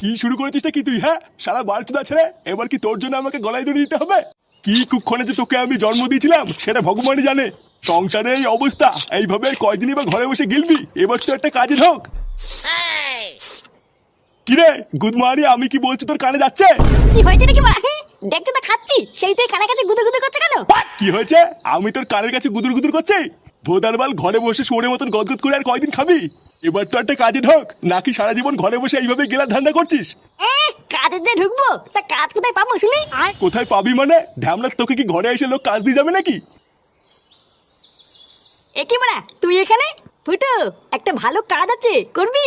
কি শুরু করেছিস কি তুই? হ্যাঁ, সারা বালচুদা ছেড়ে এবার কি তোর জন্য আমাকে গলায় দড়ি দিতে হবে? কি কুক্ষণে যে তোকে আমি জন্ম দিয়েছিলাম সেটা ভগবানই জানে। সংসারে এই অবস্থা, এইভাবে কয়দিনই বা ঘরে বসে গিলবি? এবার তো একটা কাজে ঢোক। কিরে গুদমারি, আমি কি বলছি তোর কানে যাচ্ছে? কি হয়েছে নাকি মারা? দেখতে তো খাচ্ছি, সেই তুই কানের কাছে গুদুর গুদুর করছে কেন? কি হয়েছে? আমি তোর কানের কাছে গুদুর গুদুর করছি? ভোদারবাল, ঘরে বসে শুয়োরের মতন গদগদ করে আর কয়দিন খাবি? এবার তো একটা কাজে ঢোক, নাকি সারা জীবন ঘরে বসে এইভাবে গেলার ধান্দা করছিস? কাজের দিয়ে ঢুকবো, তা কাজ কোথায় পাবো শুনি? কোথায় পাবি মানে? ঢ্যামলা, তোকে কি ঘরে এসে লোক কাজ দিয়ে যাবে নাকি? এ কি মারা, তুই এখানে? ফুটো, একটা ভালো কাজ আছে, করবি?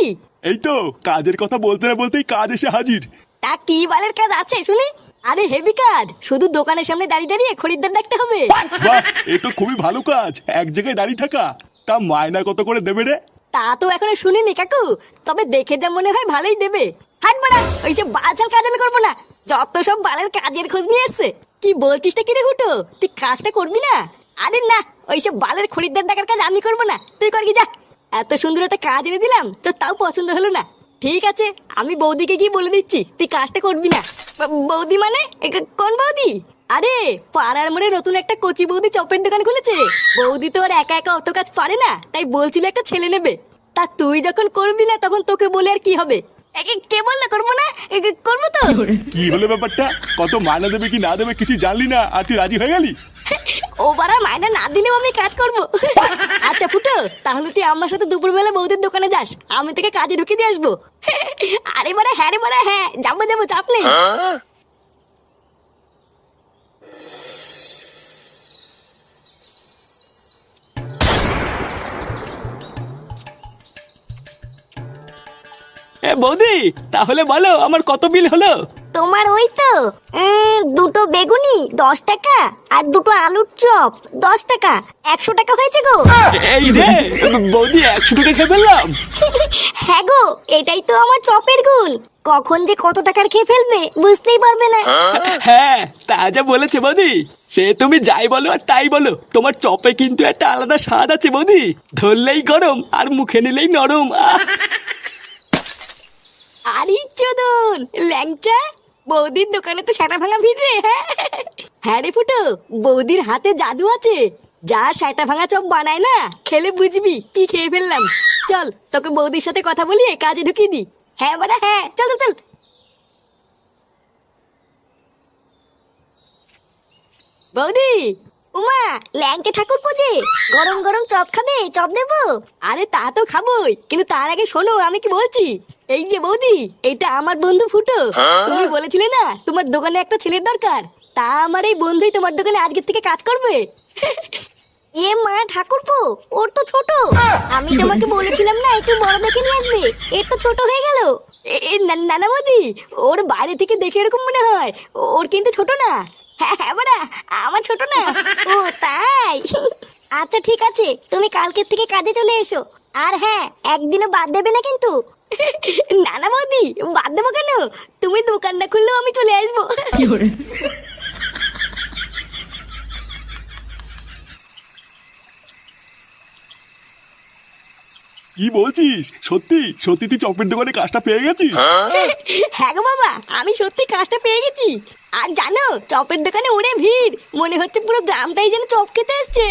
এই তো কাজের কথা বলতে না বলতেই কাজ এসে হাজির। তা কি বালের কাজ আছে শুনি? আরে হেভি কাজ, শুধু দোকানের সামনে দাঁড়িয়ে দাঁড়িয়ে খরিদ্দার দেখতে হবে। বাহ, এ তো খুবই ভালো কাজ, এক জায়গায় দাঁড়িয়ে থাকা। তা মায়না কত করে দেবে রে? তা তো এখনো শুনিনি কাকু, তবে দেখে যা মনে হয় ভালোই দেবে। হাট মারা, ওইসব বাচাল কাজ আমি করবো না। যত সব বালের কাজের খোঁজ নিয়ে এসছে। কি বলছিস কি রে হুটো, তুই কাজটা করবি না? আরে না, ওইসব বালের খরিদ্দার দেখার কাজ আমি করবো না, তুই কর কি যা। এত সুন্দর একটা কাজ এনে দিলাম, তো তাও পছন্দ হলো না। ঠিক আছে, আমি বৌদিকে গিয়ে বলে দিচ্ছি তুই কাজটা করবি না। বৌদি মানে কোন বৌদি? আরে পাড়ার মোড়ে নতুন একটা কচি বৌদি চপের দোকান খুলেছে। বৌদি তো আর একা একা অত কাজ পারে না, তাই বলছিল একটা ছেলে নেবে। তা তুই যখন করবি না তখন তোকে বলে আর কি হবে? কে বললো করবো না? করবো তো। কি হলো ব্যাপারটা? কত মায়না দেবে কি না দেবে কিছু জানলি না, আর তুই রাজি হয়ে গেলি? ও বারা, মায়না না দিলেও আমি কাজ করবো। আচ্ছা ফুটো, তাহলে তুই আমার সাথে দুপুরবেলা বৌদির দোকানে যাস, আমি তোকে কাজে ঢুকিয়ে দিয়ে আসবো। আরে বারা হ্যাঁ রে বারা, হ্যাঁ যাবো যাবো, চাপ নেই। বৌদি, তাহলে বলো আমার কত বিল হলো? তোমার ওই তো দুটো বেগুনি 10 টাকা, আর দুটো আলুর চপ 10 টাকা, 100 টাকা হয়েছে গো। এই রে বৌদি, 100 টাকা খেয়ে ফেললাম। হ্যাঁ গো, এটাই তো আমার চপের গুণ। কখন যে কত টাকার খেয়ে ফেলবে বুঝতেই পারবে না। হ্যাঁ, তা যা বলেছে বৌদি। সে তুমি যাই বলো আর তাই বলো, তোমার চপে কিন্তু একটা আলাদা স্বাদ আছে বৌদি। ধরলেই গরম আর মুখে নিলেই নরম। আরে চোদন ল্যাংচা, বৌদির দোকানে তো সেটা ভাঙা ভিড় রে। হ্যাঁ রে ফুটো, বৌদির হাতে জাদু আছে। যা সেটা ভাঙা চপ বানায় না, খেলে বুঝবি কি খেয়ে ফেললাম। চল তোকে বৌদির সাথে কথা বলিয়ে কাজে ঢুকিয়ে দি। হ্যাঁ বাড়া হ্যাঁ, চল চল চল। বৌদি, উমা, ল্যাংচা ঠাকুর পুজে গরম গরম চপ খাবে? চপ দেবো? আরে তা তো খাবোই, কিন্তু তার আগে শোনো আমি কি বলছি। এই যে বৌদি, এইটা আমার বন্ধু ফুটো। তুমি বলেছিলে না তোমার দোকানে একটা ছেলের দরকার, তা আমার এই বন্ধুই তোমার দোকানে আজকের থেকে কাজ করবে। এ মা ঠাকুরপো, ওর তো ছোট। আমি তোমাকে বলেছিলাম না একটু বড় দেখে নিয়ে আসবে, এর তো ছোট হয়ে গেল। নানা বৌদি, ওর বাইরে থেকে দেখে এরকম মনে হয়, ওর কিন্তু ছোট না। হ্যাঁ হ্যাঁ বাড়া, আমার ছোট না। ও তাই? আচ্ছা ঠিক আছে, তুমি কালকের থেকে কাজে চলে এসো। আর হ্যাঁ, একদিনও বাদ দেবে না কিন্তু। নানা বৌদি, বাদ দেবো কেন? তুমি দোকান না খুললেও আমি চলে আসবো। কি বলছিস? সত্যি সত্যি তুই চপের দোকানে কাজটা পেয়ে গেছিস? হ্যাঁ গো বাবা, আমি সত্যি কাজটা পেয়ে গেছি। আর জানো, চপের দোকানে ওরে ভিড়, মনে হচ্ছে পুরো গ্রামটাই যেন চপ খেতে এসছে।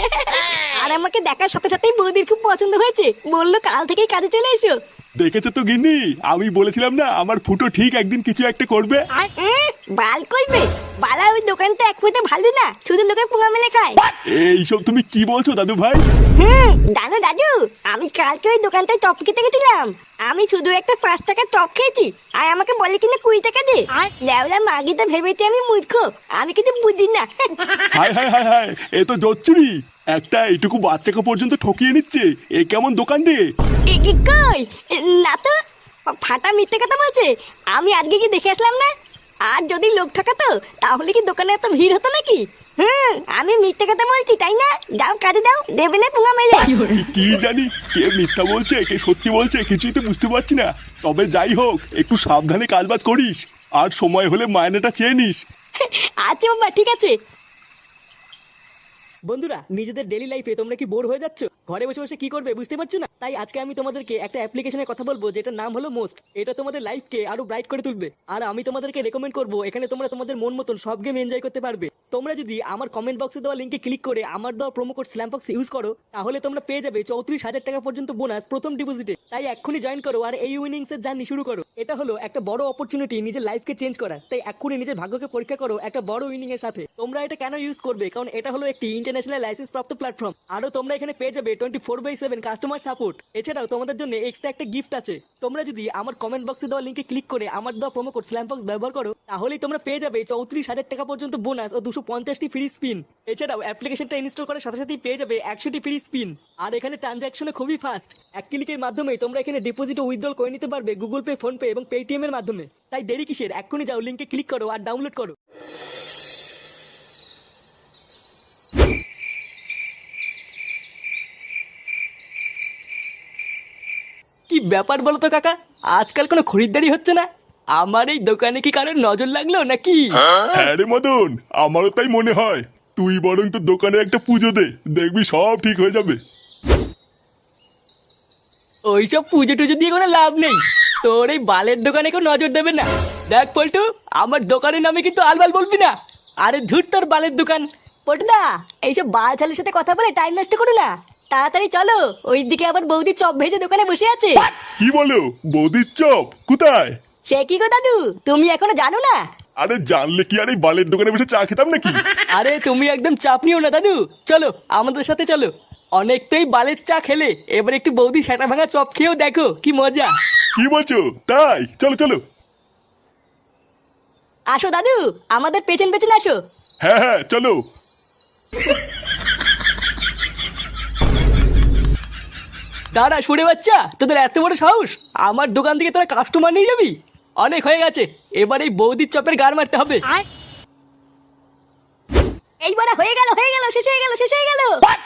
আর আমাকে দেখার সাথে সাথেই বৌদির খুব পছন্দ হয়েছে, বললো কাল থেকেই কাজে চলে এসো। দেখেছো তো গিন্নি, আমি বলেছিলাম না আমার ফুটো ঠিক একদিন কিছু একটা করবে। বাল কইবে? বালা ওই দোকানটা এক ফুটে ভালো না, শুধু লোকে পোঙা মেলে খায়। এইসব তুমি কি বলছো দাদু ভাই? জানো দাদু, আমি কালকে ওই দোকানটায় চপ খেতে গেছিলাম। আমি শুধু একটা 5 টাকার চপ খেয়েছি, আর আমাকে বলে কিনা 20 টাকা দে। লেওলা মাগিটা ভেবেতে আমি মূর্খ, আমি কিছু বুঝি না। হায় হায় হায় হায়, এ তো জচ্চুরি। একটা এইটুকু বাচ্চাকে পর্যন্ত ঠকিয়ে নিচ্ছে, এ কেমন দোকান রে? কই না তো, ফাটা মিথ্যে কথা বলছে। আমি আজকে কি দেখে আসলাম না? আর যদি লোক ঠকাতো তাহলে কি দোকানে এত ভিড় হতো নাকি? আমি মিথ্যে কথা বলছি তাই না? যাও কাজে দাও, দেবে না পোঙা মেলে। কি জানি কে মিথ্যা বলছে কে সত্যি বলছে, কিছুই তো বুঝতে পারছি না। তবে যাই হোক, একটু সাবধানে কাজবাজ করিস, আর সময় হলে মায়নাটা চেয়ে নিস। আচ্ছা বাবা, ঠিক আছে। বন্ধুরা, নিজেদের ডেইলি লাইফে তোমরা কি বোর হয়ে যাচ্ছ? ঘরে বসে বসে কি করবে বুঝতে পারছো না? তাই আজকে আমি তোমাদেরকে একটা অ্যাপ্লিকেশনের কথা বলবো যেটার নাম হলো মোস্ট। এটা তোমাদের লাইফকে আরো ব্রাইট করে তুলবে। আর আমি তোমাদেরকে রেকমেন্ড করবো, এখানে তোমরা তোমাদের মন মতন সব গেম এনজয় করতে পারবে। তোমরা যদি আমার কমেন্ট বক্সে দেওয়া লিঙ্কে ক্লিক করে আমার দেওয়া প্রোমো কোড স্ল্যামবক্স ইউজ করো, তাহলে তোমরা পেয়ে যাবে 34,000 টাকা পর্যন্ত বোনাস প্রথম ডিপোজিটে। তাই এক্ষুনি জয়েন করো আর এই উইনিংস এর জার্নি শুরু করো। এটা হলো একটা বড় অপরচুনিটি নিজের লাইফকে চেঞ্জ করার। তাই এক্ষুনি নিজের ভাগ্যকে পরীক্ষা করো একটা বড় উইনিং এর সাথে। তোমরা এটা কেন ইউজ করবে? কারণ এটা হলো একটি ইন্টারন্যাশনাল লাইসেন্স প্রাপ্ত প্ল্যাটফর্ম। আরো তোমরা এখানে পেয়ে যাবে 24/7 কাস্টমার সাপোর্ট। এছাড়াও তোমাদের জন্য এক্সট্রা একটা গিফট আছে। তোমরা যদি আমার কমেন্ট বক্সে দেওয়া লিঙ্কে ক্লিক করে আমার দেওয়া প্রোমো কোড স্ল্যামবক্স ব্যবহার করো, তাহলেই তোমরা পেয়ে যাবে 34,000 টাকা পর্যন্ত বোনাস ও 250টি ফ্রি স্পিন। এছাড়াও অ্যাপ্লিকেশনটা ইনস্টল করার সাথে সাথেই পেয়ে যাবে 100টি ফ্রি স্পিন। আর এখানে ট্রানজাকশনে খুবই ফাস্ট। এক ক্লিকের মাধ্যমে তোমরা এখানে ডিপোজিট ও উইথড্রল করে নিতে পারবে গুগল পে, ফোন পে এবং পেটিএম এর মাধ্যমে। তাই দেরি কিসের? এক্ষুনি যাও, লিঙ্কে ক্লিক করো আর ডাউনলোড করো। কি ব্যাপার বলো তো কাকা, আজকাল কোনো খরিদ্দারি হচ্ছে না? আমার এই দোকানে কি কারোর নজর লাগলো নাকি? হ্যাঁ রে মদন, আমারও তাই মনে হয়। তুই বরং তোর দোকানে একটা পুজো দে, দেখবি সব ঠিক হয়ে যাবে। ওইসব পুজো টুজো দিয়ে কোনো লাভ নেই। তোর এই বালের দোকানে কেউ নজর দেবে না। দেখ পল্টু, আমার দোকানের নামে কিন্তু আলবাল বলবি না। আরে ধুর তোর বালের দোকান। পটুদা, এইসব বাল ছালের সাথে কথা বলে টাইম নষ্ট করো না। তাড়াতাড়ি চলো, ওইদিকে আবার বৌদি চপ ভেজে দোকানে বসে আছে। কি বলো? বৌদির চপ কোথায়? সে কি গো দাদু, তুমি এখনো জানো না? আরে জানলে কি আর এই বালের দোকানে বসে চা খেতাম নাকি? আরে তুমি একদম চাপ নিও না দাদু, চলো আমাদের সাথে চলো। অনেক তো এই বালের চা খেলে, এবার একটু বৌদি সেটা ভাঙা চপ খেয়েও দেখো কি মজা। কি বলছো? তাই চলো চলো। আসো দাদু, আমাদের পেছন পেছন আসো। হ্যাঁ হ্যাঁ চলো। দাঁড়া সুরে বাচ্চা, তোদের এত বড় সাহস আমার দোকান থেকে তোরা কাস্টমার নিয়ে যাবি? অনেক হয়ে গেছে, এবার এই বৌদির চপের গার মারতে হবে। এইবার হয়ে গেল শেষ হয়ে গেল শেষ হয়ে গেল।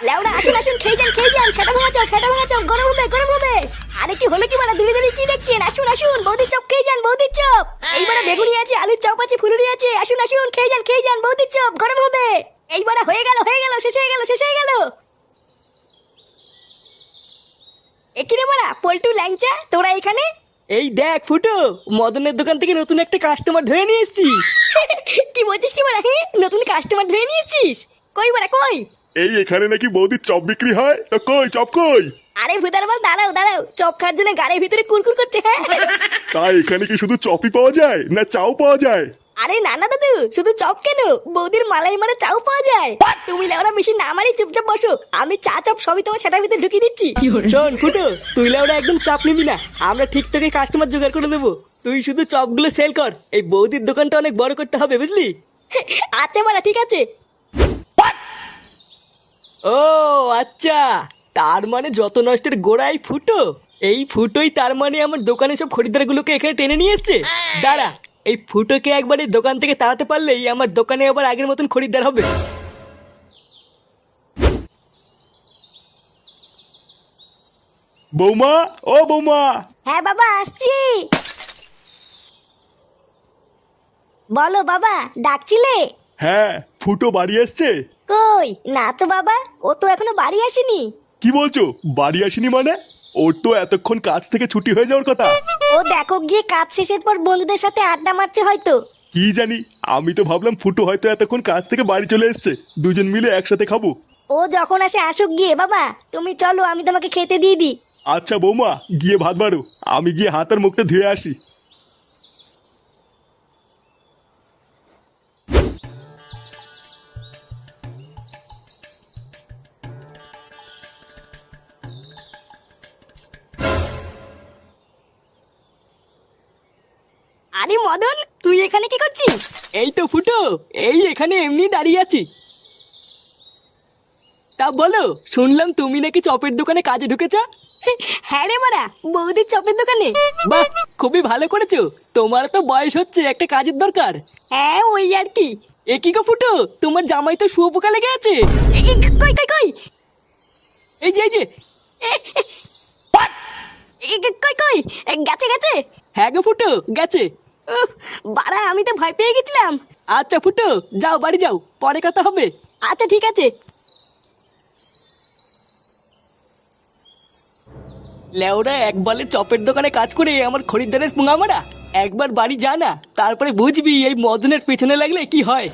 লেওড়া আসুন আসুন, খেয়ে যান সেটা ভাঙা চপ গরম হবে গরম হবে। আরে কি হলো কি, মানে দূরে দূরে কি দেখছেন? আসুন আসুন, বৌদির চপ খেয়ে যান, বৌদির চপ। এইবার বেগুনি আছে, আলুর চপ আছে, ফুলুরি আছে। আসুন আসুন, খেয়ে যান, বৌদির চপ গরম হবে। এইবার হয়ে গেল শেষ হয়ে গেল। এখানে মারা পল্টু ল্যাংচা, তোরা এখানে? এই দেখ ফুটো, মদনের দোকান থেকে নতুন একটা কাস্টমার ধরে নিয়ে এসেছি। কি বলছিস কি মারা? হ্যাঁ, নতুন কাস্টমার ধরে নিয়েছিস? কই মারা কই? এই এখানে নাকি বৌদির চপ বিক্রি হয়, তো কই চপ কই? আরে ভুদার বল, দাঁড়াও, চপ খাওয়ার জন্য গাড়ির ভিতরে কুরকুর করছে। হ্যাঁ, তাই এখানে কি শুধু চপই পাওয়া যায় না চাও পাওয়া যায়? আরে না দাদু, শুধু চপ কেন, বৌদির মালাই মারা চাও পাওয়া যায়। তুমি লেওরা বেশি না মারি চুপচাপ বসো, আমি চা চপ সবই তোমার সেটার ভিতরে ঢুকিয়ে দিচ্ছি। শোন ফুটো, তুই ওরা একদম চাপ নিবি না, আমরা ঠিক তোকে কাস্টমার জোগাড় করে দেবো। তুই শুধু চপগুলো সেল কর, এই বৌদির দোকানটা অনেক বড় করতে হবে বুঝলি? আচ্ছা মারা, ঠিক আছে। ও আচ্ছা, তার মানে যত নষ্টের গোড়াই ফুটো। এই ফুটোই তার মানে আমার দোকানে সব খরিদ্দারগুলোকে এখানে টেনে নিয়ে এসছে। দাঁড়া, এই ফুটোকে একবার এই দোকান থেকে তাড়াতে পারলেই আমার দোকানে আবার আগের মতন খরিদ্দার হবে। বৌমা, ও বৌমা। হ্যাঁ বাবা, আসছি। বলো বাবা, ডাকছিলে? হ্যাঁ, ফুটো বাড়ি এসছে? কই না তো বাবা, ও তো এখনো বাড়ি আসেনি। কি বলছো? বাড়ি আসেনি মানে? ওর তো এতক্ষণ কাজ থেকে ছুটি হয়ে যাওয়ার কথা। ও দেখো গিয়ে কাজ শেষের পর বন্ধুদের সাথে আড্ডা মারছে হয়তো। কি জানি, আমি তো ভাবলাম ফুটো হয়তো এতক্ষণ কাজ থেকে বাড়ি চলে এসছে, দুজন মিলে একসাথে খাবো। ও যখন আসে আসুক গিয়ে, বাবা তুমি চলো, আমি তোমাকে খেতে দিয়ে দিই। আচ্ছা বৌমা, গিয়ে ভাত বাড়ো, আমি গিয়ে হাত আর মুখটা ধুয়ে আসি। আরে মদন, তুই এখানে কি করছিস? এই তো ফুটো, এই এখানে এমনি দাঁড়িয়ে আছি। তা বলো, শুনলাম তুমি নাকি চপের দোকানে কাজে ঢুকেছ? হ্যাঁ রে মারা, বৌদির চপের দোকানে। বাহ, খুবই ভালো করেছো। তোমার তো বয়স হচ্ছে, একটা কাজের দরকার। হ্যাঁ ওই আর কি। এ কি গো ফুটো, তোমার জামাই তো শুয়োপোকা লেগে আছে। কই কই কই, এই যে কই কই, গেছে গেছে। হ্যাঁ গো ফুটো, গেছে। উফ, বাড়া আমি তো ভয় পেয়ে গেছিলাম। আচ্ছা ফুটো, যাও বাড়ি যাও, পরে কথা হবে। আচ্ছা ঠিক আছে। লেওরা একবারের চপের দোকানে কাজ করে আমার খরিদ্দারের পুঙা মারা। একবার বাড়ি যা না, তারপরে বুঝবি এই মদনের পেছনে লাগলে কি হয়।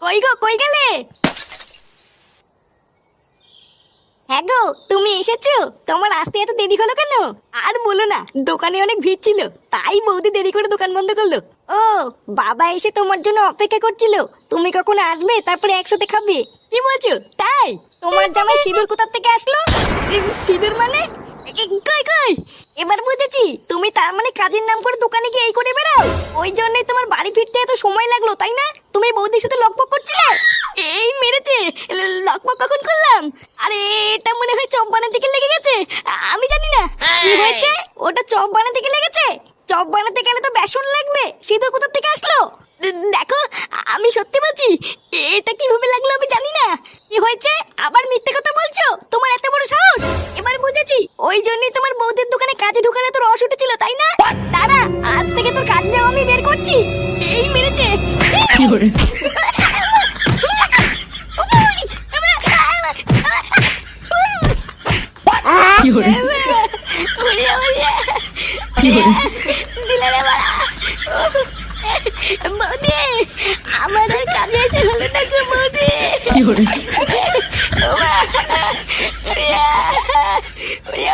কই গো, কই গেলে? হ্যাঁ গো, তুমি এসেছো? তোমার আসতে এত দেরি হলো কেন? আর বলো না, দোকানে অনেক ভিড় ছিল, তাই বৌদি দেরি করে দোকান বন্ধ করলো। ও, বাবা এসে তোমার জন্য অপেক্ষা করছিল, তুমি কখন আসবে তারপরে একসাথে খাবে। কি বলছো তাই? তোমার জামাই সিঁদুর কোথার থেকে আসলো? সিঁদুর মানে? কই কই, এবার বুঝেছি, তুমি তার মানে কাজের নাম করে দোকানে গিয়ে এই করে বেড়াও। ওই জন্যই তোমার বাড়ি ফিরতে এত সময় লাগলো, তাই না? তুমি বৌদির সাথে লকপক করছিলে। এই মেরেছে। লকপক কখন করলাম? আরে এটা মনে হয় চপ বানাতে গিয়ে লেগে গেছে। আমি জানি না কি হয়েছে। ওটা চপ বানাতে গিয়ে লেগেছে। চপ বানাতে গেলে তো বেসন লাগবে, সিঁদুর কোথা থেকে আসলো? দেখো, আমি সত্যি বলছি, এটা কিভাবে লাগলো আমি জানি না। কি হয়েছে? আবার মিথ্যে কথা বলছো? তোমার এত বড় সাহস! এবার বুঝেছি, ওই জন্যই তোমার বৌদির দোকানে কাজে ঢুকানো তোর রস উঠেছিল, তাই না? দাঁড়া, আজ থেকে তোর কাজ যাও আমি বের করছি। এই মেরেছে। বৌদি, আমার আর কাজে এসে হলো না গো বৌদি। ওমা, ওরে, ওরে।